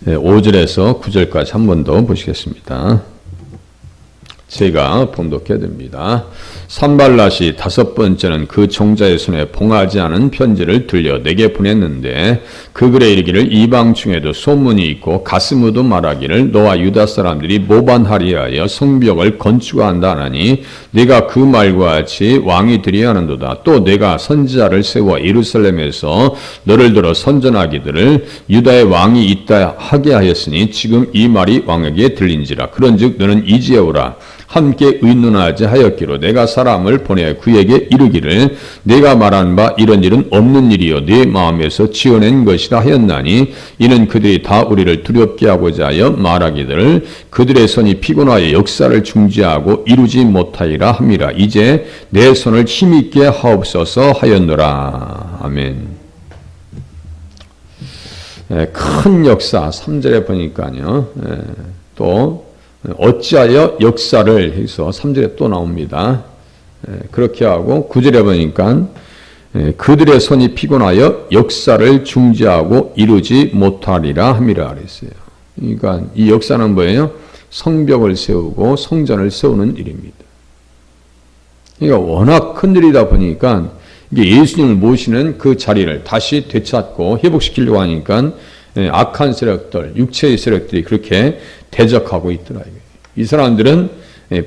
5절에서 9절까지 한 번 더 보시겠습니다. 제가 봉독해 드립니다. 산발랏이 다섯 번째는 그 종자의 손에 봉하지 않은 편지를 들려 내게 보냈는데 그 글에 이르기를 이방 중에도 소문이 있고 가스무도 말하기를 너와 유다 사람들이 모반하리하여 성벽을 건축한다 하나니 네가 그 말과 같이 왕이 되려야 하는도다. 또 내가 선지자를 세워 예루살렘에서 너를 들어 선전하기들을 유다의 왕이 있다 하게 하였으니 지금 이 말이 왕에게 들린지라. 그런즉 너는 이지에 오라. 함께 의논하지 하였기로 내가 사람을 보내 그에게 이르기를 내가 말한 바 이런 일은 없는 일이요 네 마음에서 지어낸 것이라 하였나니 이는 그들이 다 우리를 두렵게 하고자 하여 말하기를 그들의 손이 피곤하여 역사를 중지하고 이루지 못하리라 함이라. 이제 내 손을 힘있게 하옵소서 하였노라. 아멘. 큰 역사 3절에 보니까요. 또 어찌하여 역사를 해서 3절에 또 나옵니다. 그렇게 하고 9절에 보니까 그들의 손이 피곤하여 역사를 중지하고 이루지 못하리라 함이라 그랬어요. 그러니까 이 역사는 뭐예요? 성벽을 세우고 성전을 세우는 일입니다. 그러니까 워낙 큰 일이다 보니까 이게 예수님을 모시는 그 자리를 다시 되찾고 회복시키려고 하니까 악한 세력들, 육체의 세력들이 그렇게 대적하고 있더라. 이 사람들은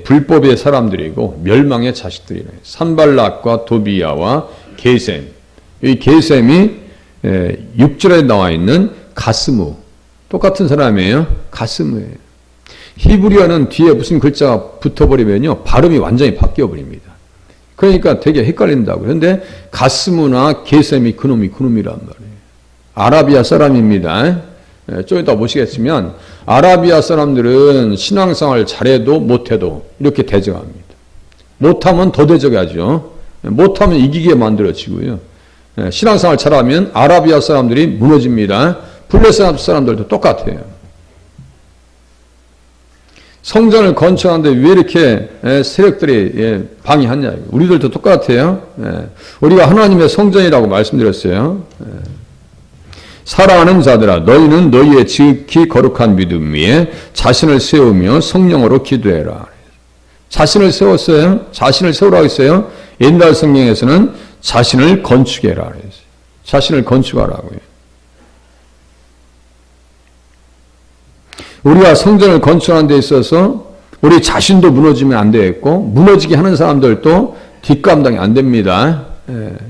불법의 사람들이고 멸망의 자식들이래. 산발랏과 도비야와 게셈. 이 게셈이 6절에 나와 있는 가스무. 똑같은 사람이에요. 가스무예요. 히브리어는 뒤에 무슨 글자가 붙어버리면요. 발음이 완전히 바뀌어버립니다. 그러니까 되게 헷갈린다고. 그런데 가스무나 게셈이 그놈이란 말이에요. 아라비아 사람입니다. 좀 이따 보시겠지만 아라비아 사람들은 신앙생활 잘해도 못해도 이렇게 대적합니다. 못하면 더 대적하죠. 못하면 이기게 만들어지고요. 신앙생활 잘하면 아라비아 사람들이 무너집니다. 블레셋 사람들도 똑같아요. 성전을 건축하는데 왜 이렇게 세력들이 방해하냐. 우리들도 똑같아요. 우리가 하나님의 성전이라고 말씀드렸어요. 사랑하는 자들아 너희는 너희의 지극히 거룩한 믿음 위에 자신을 세우며 성령으로 기도해라. 자신을 세웠어요? 자신을 세우라고 했어요? 옛날 성경에서는 자신을 건축해라 그랬어요. 자신을 건축하라고요. 우리가 성전을 건축하는 데 있어서 우리 자신도 무너지면 안 되겠고 무너지게 하는 사람들도 뒷감당이 안 됩니다.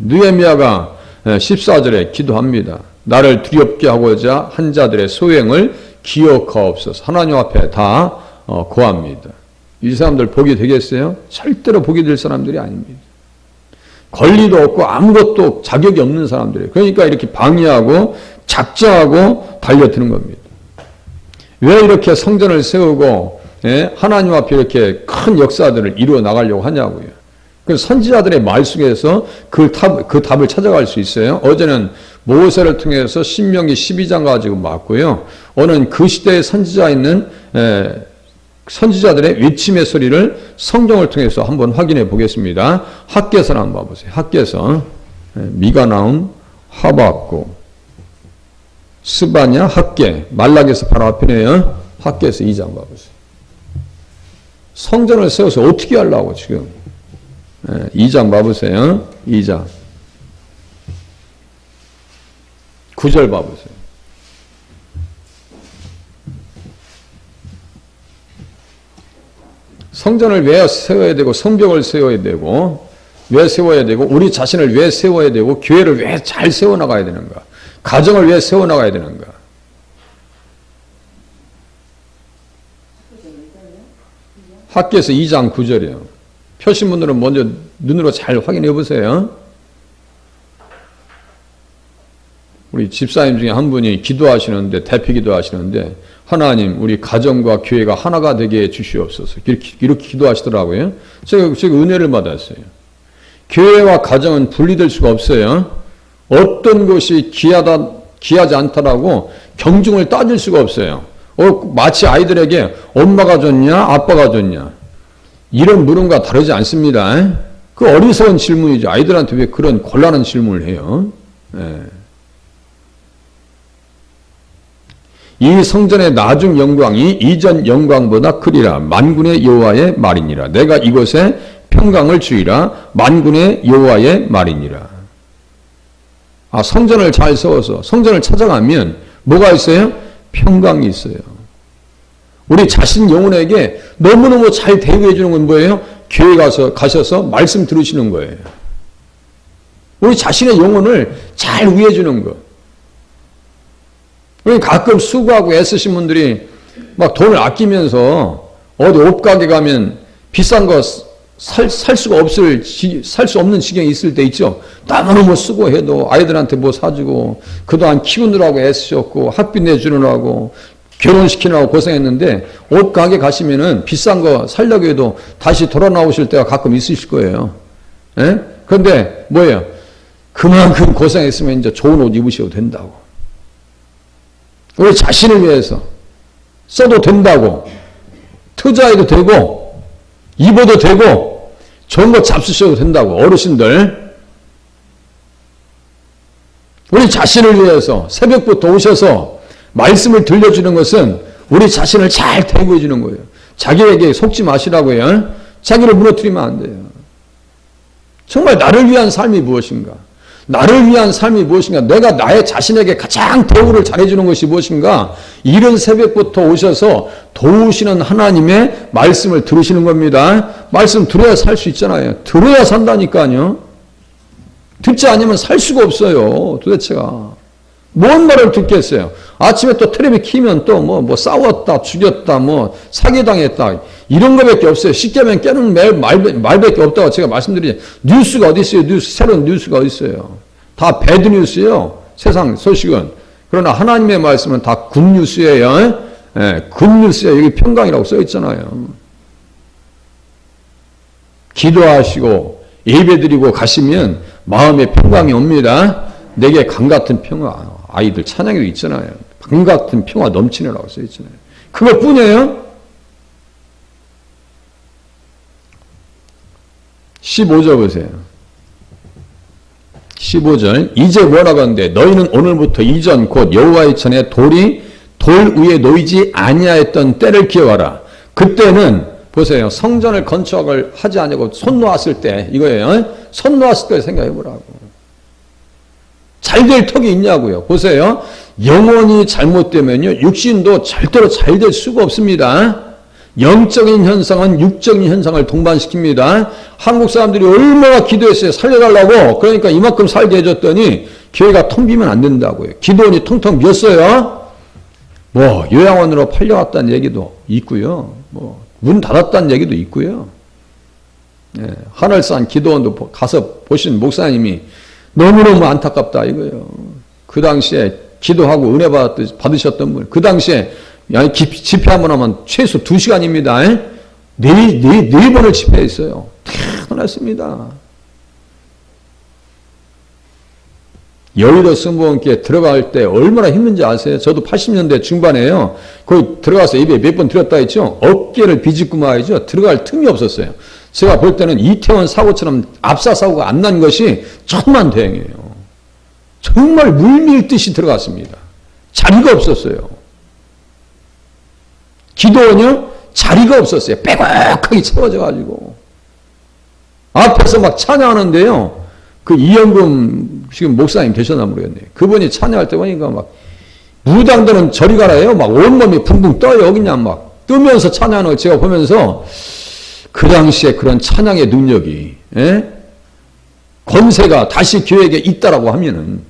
느헤미야가 14절에 기도합니다. 나를 두렵게 하고자 한 자들의 소행을 기억하옵소서. 하나님 앞에 다 고합니다. 이 사람들 복이 되겠어요? 절대로 복이 될 사람들이 아닙니다. 권리도 없고 아무것도 자격이 없는 사람들이에요. 그러니까 이렇게 방해하고 작정하고 달려드는 겁니다. 왜 이렇게 성전을 세우고 하나님 앞에 이렇게 큰 역사들을 이루어 나가려고 하냐고요. 그 선지자들의 말 속에서 그 답을 찾아갈 수 있어요. 어제는 모세를 통해서 신명기 12장 가지고 봤고요. 오늘은 그 시대의 선지자 있는 선지자들의 외침의 소리를 성경을 통해서 한번 확인해 보겠습니다. 학개서 한번 봐보세요. 학개서 미가나움, 하박국, 스바냐, 학개, 말락에서 바로 앞이네요. 학개서 2장 봐보세요. 성전을 세워서 어떻게 하려고 지금 2장 봐보세요. 2장 9절 봐보세요. 성전을 왜 세워야 되고 성벽을 세워야 되고 왜 세워야 되고 우리 자신을 왜 세워야 되고 교회를 왜 잘 세워나가야 되는가 가정을 왜 세워나가야 되는가. 학개서 2장 9절이에요. 펴신 분들은 먼저 눈으로 잘 확인해 보세요. 우리 집사님 중에 한 분이 기도하시는데 대피 기도하시는데 하나님 우리 가정과 교회가 하나가 되게 해 주시옵소서 이렇게 기도하시더라고요. 제가 은혜를 받았어요. 교회와 가정은 분리될 수가 없어요. 어떤 것이 귀하지 않다라고 경중을 따질 수가 없어요. 마치 아이들에게 엄마가 좋냐 아빠가 좋냐 이런 물음과 다르지 않습니다. 그 어리석은 질문이죠. 아이들한테 왜 그런 곤란한 질문을 해요. 이 성전의 나중 영광이 이전 영광보다 크리라. 만군의 여호와의 말이니라. 내가 이곳에 평강을 주이라. 만군의 여호와의 말이니라. 성전을 잘 세워서 성전을 찾아가면 뭐가 있어요? 평강이 있어요. 우리 자신 영혼에게 너무너무 잘 대우해 주는 건 뭐예요? 교회 가셔서 말씀 들으시는 거예요. 우리 자신의 영혼을 잘 위해 주는 거. 우리 가끔 수고하고 애쓰신 분들이 막 돈을 아끼면서 어디 옷가게 가면 비싼 거 살 수 없는 지경이 있을 때 있죠. 너무너무 수고해도 아이들한테 뭐 사주고 그동안 키우느라고 애쓰셨고 학비 내주느라고 결혼시키느라고 고생했는데 옷가게 가시면은 비싼 거 살려고 해도 다시 돌아 나오실 때가 가끔 있으실 거예요. 예? 그런데 뭐예요? 그만큼 고생했으면 이제 좋은 옷 입으셔도 된다고. 우리 자신을 위해서 써도 된다고. 투자해도 되고 입어도 되고 좋은 거 잡수셔도 된다고. 어르신들 우리 자신을 위해서 새벽부터 오셔서 말씀을 들려주는 것은 우리 자신을 잘 대우해 주는 거예요. 자기에게 속지 마시라고요. 자기를 무너뜨리면 안 돼요. 정말 나를 위한 삶이 무엇인가? 나를 위한 삶이 무엇인가? 내가 나의 자신에게 가장 대우를 잘해주는 것이 무엇인가? 이른 새벽부터 오셔서 도우시는 하나님의 말씀을 들으시는 겁니다. 말씀 들어야 살 수 있잖아요. 들어야 산다니까요. 듣지 않으면 살 수가 없어요. 도대체가. 뭔 말을 듣겠어요? 아침에 또 텔레비 키면 또 뭐 싸웠다, 죽였다, 뭐 사기당했다. 이런 거밖에 없어요. 쉽게 하면 깨는 말밖에 없다고 제가 말씀드리죠. 뉴스가 어디 있어요? 새로운 뉴스가 어디 있어요? 다 배드 뉴스예요. 세상 소식은. 그러나 하나님의 말씀은 다 굿뉴스예요. 예, 굿뉴스예요. 여기 평강이라고 써 있잖아요. 기도하시고 예배드리고 가시면 마음에 평강이 옵니다. 내게 강 같은 평화. 아이들 찬양에도 있잖아요. 강 같은 평화 넘치느라고 써 있잖아요. 그것뿐이에요. 15절 보세요. 15절 이제 뭐라고 하는데 너희는 오늘부터 이전 곧 여호와의 전에 돌이 돌 위에 놓이지 아니하였던 때를 기억하라. 그때는 보세요. 성전을 건축을 하지 않고 손 놓았을 때 이거예요. 손 놓았을 때 생각해 보라고. 잘 될 턱이 있냐고요. 보세요. 영혼이 잘못되면요. 육신도 절대로 잘 될 수가 없습니다. 영적인 현상은 육적인 현상을 동반시킵니다. 한국 사람들이 얼마나 기도했어요. 살려달라고. 그러니까 이만큼 살게 해줬더니 교회가 텅 비면 안 된다고요. 기도원이 텅텅 비었어요. 뭐 요양원으로 팔려갔다는 얘기도 있고요. 뭐 문 닫았다는 얘기도 있고요. 예, 하늘산 기도원도 가서 보신 목사님이 너무너무 안타깝다 이거예요. 그 당시에 기도하고 은혜 받으셨던 분, 그 당시에 집회 한번 하면 최소 2시간입니다. 네 번을 집회했어요. 태어났습니다. 여의도 승무원께 들어갈 때 얼마나 힘든지 아세요? 저도 80년대 중반에요. 거기 들어가서 입에 몇 번 들었다 했죠. 어깨를 비집고 말이죠. 들어갈 틈이 없었어요. 제가 볼 때는 이태원 사고처럼 압사 사고가 안 난 것이 천만다행이에요. 정말 물밀듯이 들어갔습니다. 자리가 없었어요. 기도원이요? 자리가 없었어요. 빼곡하게 채워져가지고. 앞에서 막 찬양하는데요. 그 이영금 지금 목사님 되셨나 모르겠네요. 그분이 찬양할 때 보니까 막 무당들은 저리 가라요. 막 온몸이 붕붕 떠요. 그냥 막 뜨면서 찬양하는 걸 제가 보면서 그 당시에 그런 찬양의 능력이 권세가 다시 교회에게 있다라고 하면은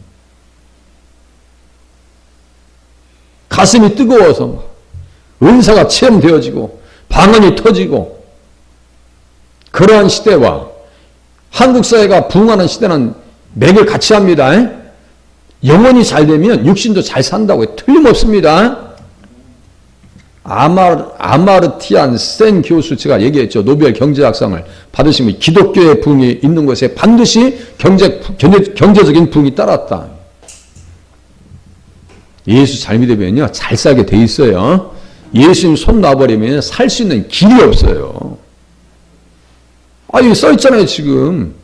가슴이 뜨거워서 막 은사가 체험되어지고 방언이 터지고 그러한 시대와 한국 사회가 부흥하는 시대는 맥을 같이 합니다. 영혼이 잘 되면 육신도 잘 산다고요. 틀림없습니다. 아마르티안 센 교수 제가 얘기했죠. 노벨 경제학상을 받으신 분 기독교의 부흥이 있는 곳에 반드시 경제적인 부흥이 따랐다. 예수 잘 믿으면요. 잘 살게 돼 있어요. 예수님 손 놔버리면 살 수 있는 길이 없어요. 여기 써있잖아요, 지금.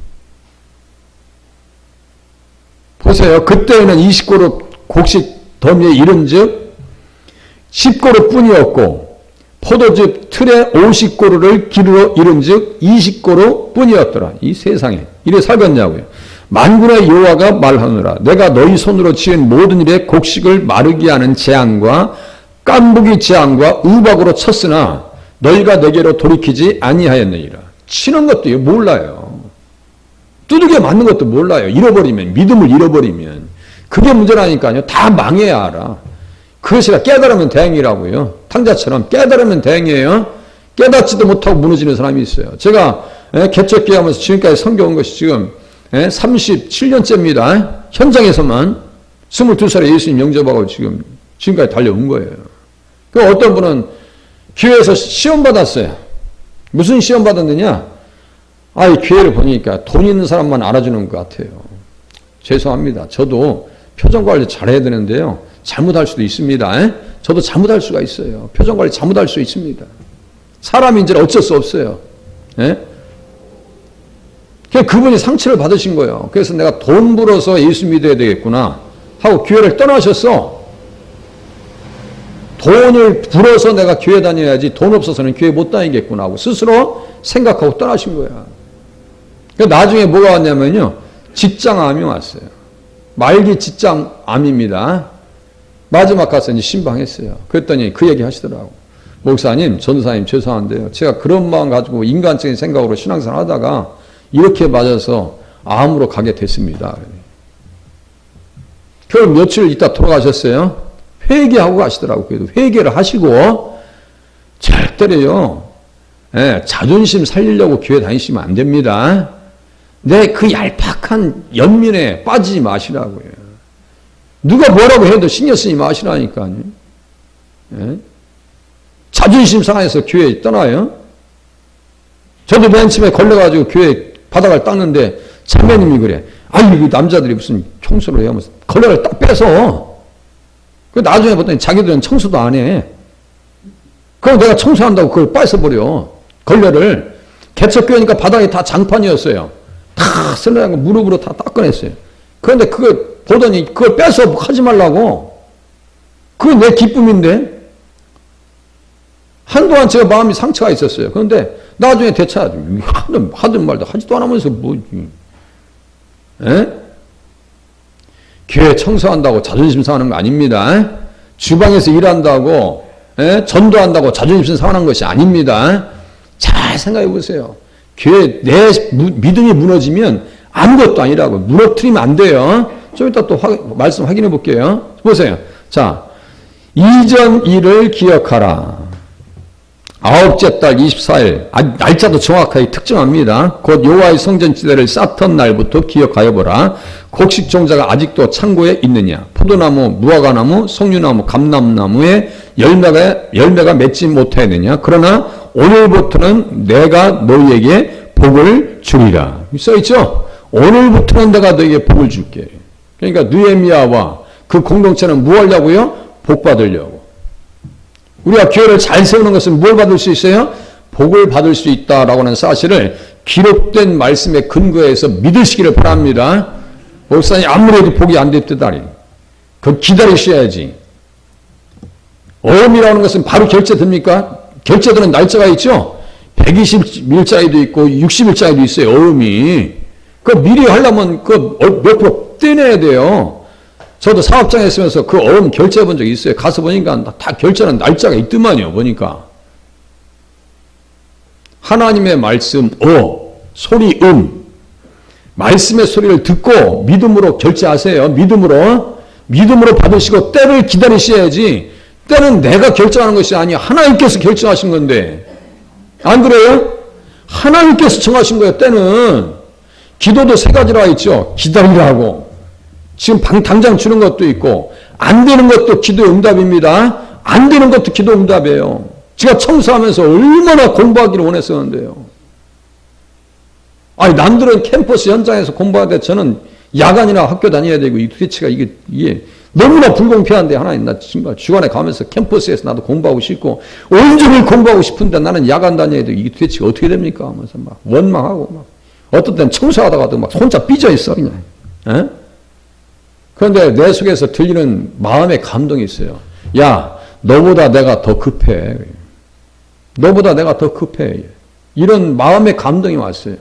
보세요. 그때에는 29그룹 곡식 더미에 이른즉 10고루 뿐이었고 포도즙 틀에 50고루를 기르러 이른즉 20고루 뿐이었더라. 이 세상에 이래 살겠냐고요. 만군의 여호와가 말하노라. 내가 너희 손으로 지은 모든 일에 곡식을 마르게 하는 재앙과 깐부기 재앙과 우박으로 쳤으나 너희가 내게로 돌이키지 아니하였느니라. 치는 것도 몰라요. 두들겨 맞는 것도 몰라요. 잃어버리면, 믿음을 잃어버리면. 그게 문제라니까요. 다 망해야 알아. 그것이라 깨달으면 다행이라고요. 탕자처럼 깨달으면 다행이에요. 깨닫지도 못하고 무너지는 사람이 있어요. 제가 개척기 하면서 지금까지 섬겨온 것이 지금 37년째입니다. 현장에서만 22살에 예수님 영접하고 지금까지 달려온 거예요. 그 어떤 분은 교회에서 시험 받았어요. 무슨 시험 받았느냐? 이 교회를 보니까 돈 있는 사람만 알아주는 것 같아요. 죄송합니다. 저도 표정 관리 잘해야 되는데요. 잘못할 수도 있습니다. 저도 잘못할 수가 있어요. 표정 관리 잘못할 수 있습니다. 사람이 이제 어쩔 수 없어요. 그분이 상처를 받으신 거예요. 그래서 내가 돈 벌어서 예수 믿어야 되겠구나 하고 교회를 떠나셨어. 돈을 벌어서 내가 교회 다녀야지 돈 없어서는 교회 못 다니겠구나 하고 스스로 생각하고 떠나신 거야. 나중에 뭐가 왔냐면요. 직장암이 왔어요. 말기 직장암입니다. 마지막 가서 이제 신방했어요. 그랬더니 그 얘기 하시더라고. 목사님, 전도사님 죄송한데요. 제가 그런 마음 가지고 인간적인 생각으로 신앙생활 하다가 이렇게 맞아서 암으로 가게 됐습니다. 그럼 며칠 있다 돌아가셨어요. 회개하고 가시더라고요. 그래도 회개를 하시고 절대로요. 자존심 살리려고 교회 다니시면 안 됩니다. 내 그 얄팍한 연민에 빠지지 마시라고요. 누가 뭐라고 해도 신경 쓰지 마시라니까요. 자존심 상해서 교회 떠나요. 저도 맨 처음에 걸려가지고 교회 바닥을 닦는데 참배님이 그래. 이 남자들이 무슨 청소를 해 하면서 걸레를 딱 빼서. 그 나중에 봤더니 자기들은 청소도 안 해. 그럼 내가 청소한다고 그걸 뺏어버려. 걸레를. 개척교회니까 바닥이 다 장판이었어요. 다 쓸려난 거 무릎으로 다 닦아냈어요. 그런데 그걸 보더니 그걸 뺏어 하지 말라고. 그게 내 기쁨인데. 한동안 제가 마음이 상처가 있었어요. 그런데 나중에 되찾아. 하든 말도 하지도 않으면서 뭐지. 교회 청소한다고 자존심 상하는 거 아닙니다. 주방에서 일한다고 전도한다고 자존심 상하는 것이 아닙니다. 잘 생각해 보세요. 교회 내 믿음이 무너지면 아무것도 아니라고. 무너뜨리면 안 돼요. 좀 이따 또 말씀 확인해 볼게요. 보세요. 자, 이전 일을 기억하라. 아홉째 달 24일, 날짜도 정확하게 특정합니다. 곧 여호와의 성전지대를 쌓던 날부터 기억하여 보라. 곡식 종자가 아직도 창고에 있느냐? 포도나무, 무화과나무, 석류나무, 감람나무에 열매가 맺지 못하였느냐? 그러나 오늘부터는 내가 너희에게 복을 주리라. 써있죠? 오늘부터는 내가 너희에게 복을 줄게. 그러니까 느헤미야와 그 공동체는 뭐 하려고요? 복 받으려고. 우리가 교회를 잘 세우는 것은 뭘 받을 수 있어요? 복을 받을 수 있다라고 하는 사실을 기록된 말씀에 근거해서 믿으시기를 바랍니다. 목사님 아무래도 복이 안 됐다니. 그건 기다리셔야지. 어음이라는 것은 바로 결제됩니까? 결제되는 날짜가 있죠? 120일짜리도 있고 60일짜리도 있어요. 어음이. 그거 미리 하려면 몇 프로 떼내야 돼요. 저도 사업장에 있으면서 그 어음 결제해 본 적이 있어요. 가서 보니까 다 결제하는 날짜가 있더만요. 보니까. 하나님의 말씀, 소리, 말씀의 소리를 듣고 믿음으로 결제하세요. 믿음으로 받으시고 때를 기다리셔야지. 때는 내가 결정하는 것이 아니야. 하나님께서 결정하신 건데. 안 그래요? 하나님께서 정하신 거예요. 때는. 기도도 세 가지라 있죠. 기다리라고. 지금 당장 주는 것도 있고 안 되는 것도 기도의 응답입니다. 안 되는 것도 기도 응답이에요. 제가 청소하면서 얼마나 공부하기를 원했었는데요. 남들은 캠퍼스 현장에서 공부하는데 저는 야간이나 학교 다녀야 되고 도대체가 이게 너무나 불공평한데 하나님 나 정말 주간에 가면서 캠퍼스에서 나도 공부하고 싶고 온종일 공부하고 싶은데 나는 야간 다녀야 되고 이게 도대체 어떻게 됩니까? 하면서 막 원망하고 막 어떤 때는 청소하다가도 막 혼자 삐져 있어 그냥. 그런데 내 속에서 들리는 마음의 감동이 있어요. 야, 너보다 내가 더 급해. 너보다 내가 더 급해. 이런 마음의 감동이 왔어요.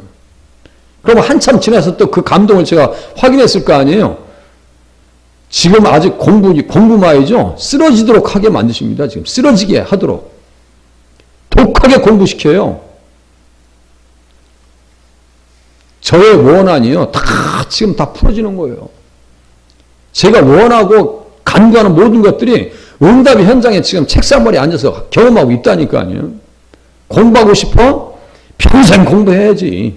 그럼 한참 지나서 또 그 감동을 제가 확인했을 거 아니에요. 지금 아직 공부마이죠. 쓰러지도록 하게 만드십니다. 지금 쓰러지게 하도록. 독하게 공부시켜요. 저의 원한이요. 지금 다 풀어지는 거예요. 제가 원하고 간구하는 모든 것들이 응답의 현장에 지금 책상머리에 앉아서 경험하고 있다니까요. 공부하고 싶어? 평생 공부해야지.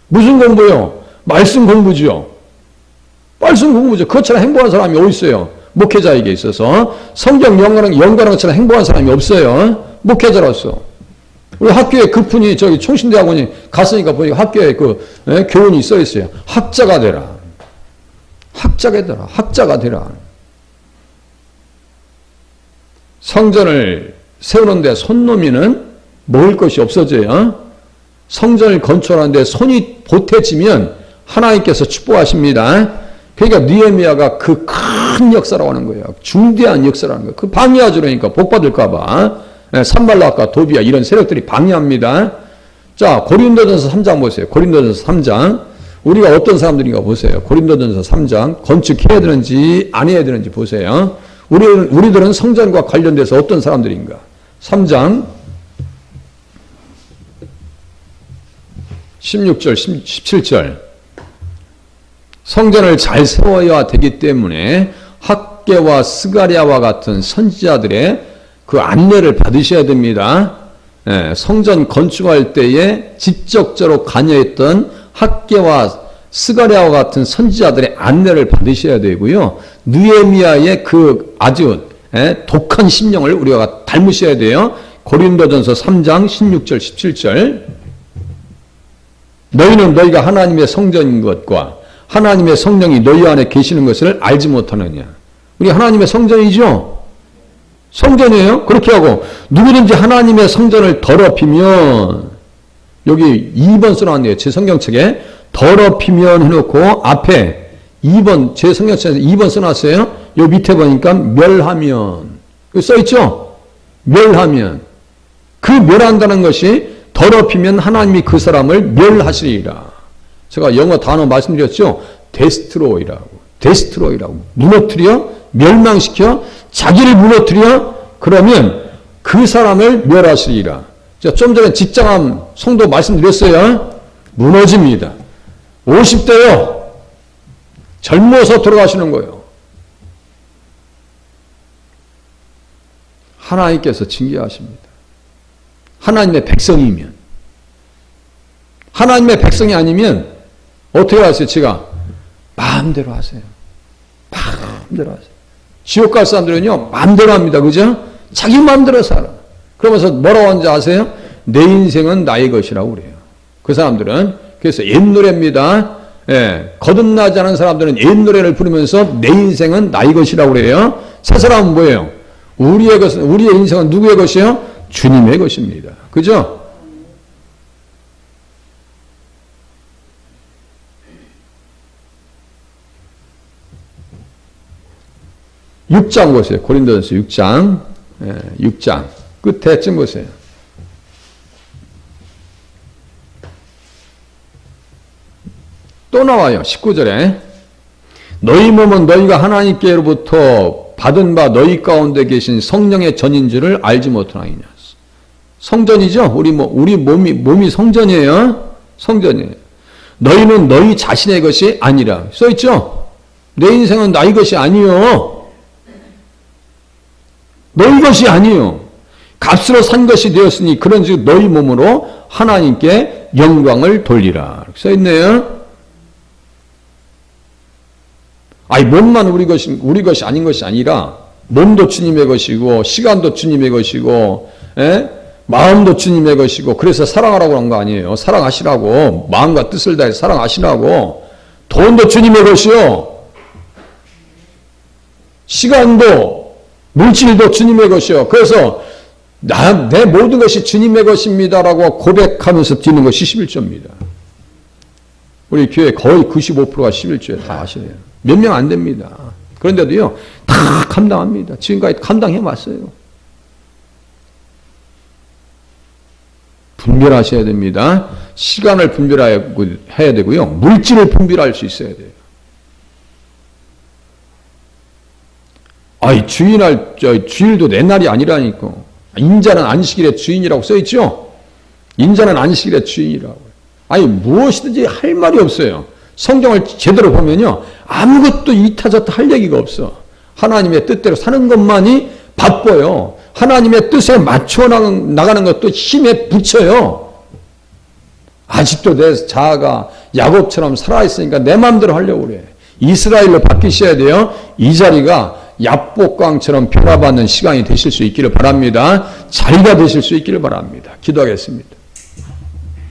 무슨 공부요? 말씀 공부죠. 말씀 공부죠. 그것처럼 행복한 사람이 어디 있어요? 목회자에게 있어서. 성경 연구하는 것처럼 행복한 사람이 없어요. 목회자로서. 우리 학교에 그분이 총신대학원이 갔으니까 보니까 학교에 교훈이 써 있어요. 학자가 되라. 학자가 되라. 학자가 되라. 성전을 세우는데 손 놓으면 먹을 것이 없어져요. 성전을 건축하는데 손이 보태지면 하나님께서 축복하십니다. 그러니까 느헤미야가 그 큰 역사라고 하는 거예요. 중대한 역사라는 거예요. 그 방해하지 그러니까 복 받을까 봐. 산발락과 도비야 이런 세력들이 방해합니다. 자, 고린도전서 3장 보세요. 고린도전서 3장. 우리가 어떤 사람들인가 보세요. 고린도전서 3장. 건축해야 되는지 안 해야 되는지 보세요. 우리들은 성전과 관련돼서 어떤 사람들인가. 3장 16절, 17절. 성전을 잘 세워야 되기 때문에 학개와 스가랴와 같은 선지자들의 그 안내를 받으셔야 됩니다. 성전 건축할 때에 직접적으로 관여했던 학개와 스가랴와 같은 선지자들의 안내를 받으셔야 되고요. 느헤미야의 그 아주 독한 심령을 우리가 닮으셔야 돼요. 고린도전서 3장 16절 17절. 너희는 너희가 하나님의 성전인 것과 하나님의 성령이 너희 안에 계시는 것을 알지 못하느냐. 우리 하나님의 성전이죠. 성전이에요. 그렇게 하고 누구든지 하나님의 성전을 더럽히면, 여기 2번 써놨네요. 제 성경책에 더럽히면 해놓고 앞에 2번, 제 성경책에서 2번 써놨어요. 여기 밑에 보니까 멸하면 써있죠. 멸하면. 그 멸한다는 것이 더럽히면 하나님이 그 사람을 멸하시리라. 제가 영어 단어 말씀드렸죠. 데스트로이라고. 무너뜨려, 멸망시켜, 자기를 무너뜨려, 그러면 그 사람을 멸하시리라. 제가 좀 전에 직장암 성도 말씀드렸어요. 무너집니다. 50대요. 젊어서 돌아가시는 거예요. 하나님께서 징계하십니다. 하나님의 백성이면. 하나님의 백성이 아니면 어떻게 하세요? 제가 마음대로 하세요. 마음대로 하세요. 지옥 갈 사람들은요, 마음대로 합니다. 그죠? 자기 마음대로 살아. 그러면서 뭐라고 하는지 아세요? 내 인생은 나의 것이라고 그래요. 그 사람들은. 그래서 옛 노래입니다. 거듭나지 않은 사람들은 옛 노래를 부르면서 내 인생은 나의 것이라고 그래요. 새 사람은 뭐예요? 우리의 인생은 누구의 것이에요? 주님의 것입니다. 그죠? 6장 보세요. 고린도전서 6장. 6장. 끝에쯤 보세요. 또 나와요. 19절에. 너희 몸은 너희가 하나님께로부터 받은 바 너희 가운데 계신 성령의 전인 줄을 알지 못하느냐. 성전이죠? 우리 몸이 성전이에요. 성전이에요. 너희는 너희 자신의 것이 아니라. 써있죠? 내 인생은 나의 것이 아니요. 너희 것이 아니요. 값으로 산 것이 되었으니 그런즉 너희 몸으로 하나님께 영광을 돌리라. 써있네요. 아니, 몸만 우리 것이 아닌 것이 아니라 몸도 주님의 것이고 시간도 주님의 것이고 마음도 주님의 것이고 그래서 사랑하라고 한 거 아니에요. 사랑하시라고. 마음과 뜻을 다해 사랑하시라고. 돈도 주님의 것이요. 시간도 물질도 주님의 것이요. 그래서 내 모든 것이 주님의 것입니다라고 고백하면서 드리는 것이 11조입니다. 우리 교회 거의 95%가 11조에 다 하셔요. 몇 명 안 됩니다. 그런데도요, 다 감당합니다. 지금까지 감당해 왔어요. 분별하셔야 됩니다. 시간을 분별해야 되고요. 물질을 분별할 수 있어야 돼요. 아이, 주일도 내 날이 아니라니까. 인자는 안식일의 주인이라고 써있죠? 인자는 안식일의 주인이라고. 아니, 무엇이든지 할 말이 없어요. 성경을 제대로 보면요. 아무것도 이타저타 할 얘기가 없어. 하나님의 뜻대로 사는 것만이 바빠요. 하나님의 뜻에 맞춰 나가는 것도 힘에 붙여요. 아직도 내 자아가 야곱처럼 살아있으니까 내 마음대로 하려고 그래. 이스라엘로 바뀌셔야 돼요. 이 자리가 야복강처럼 변화받는 시간이 되실 수 있기를 바랍니다. 자리가 되실 수 있기를 바랍니다. 기도하겠습니다.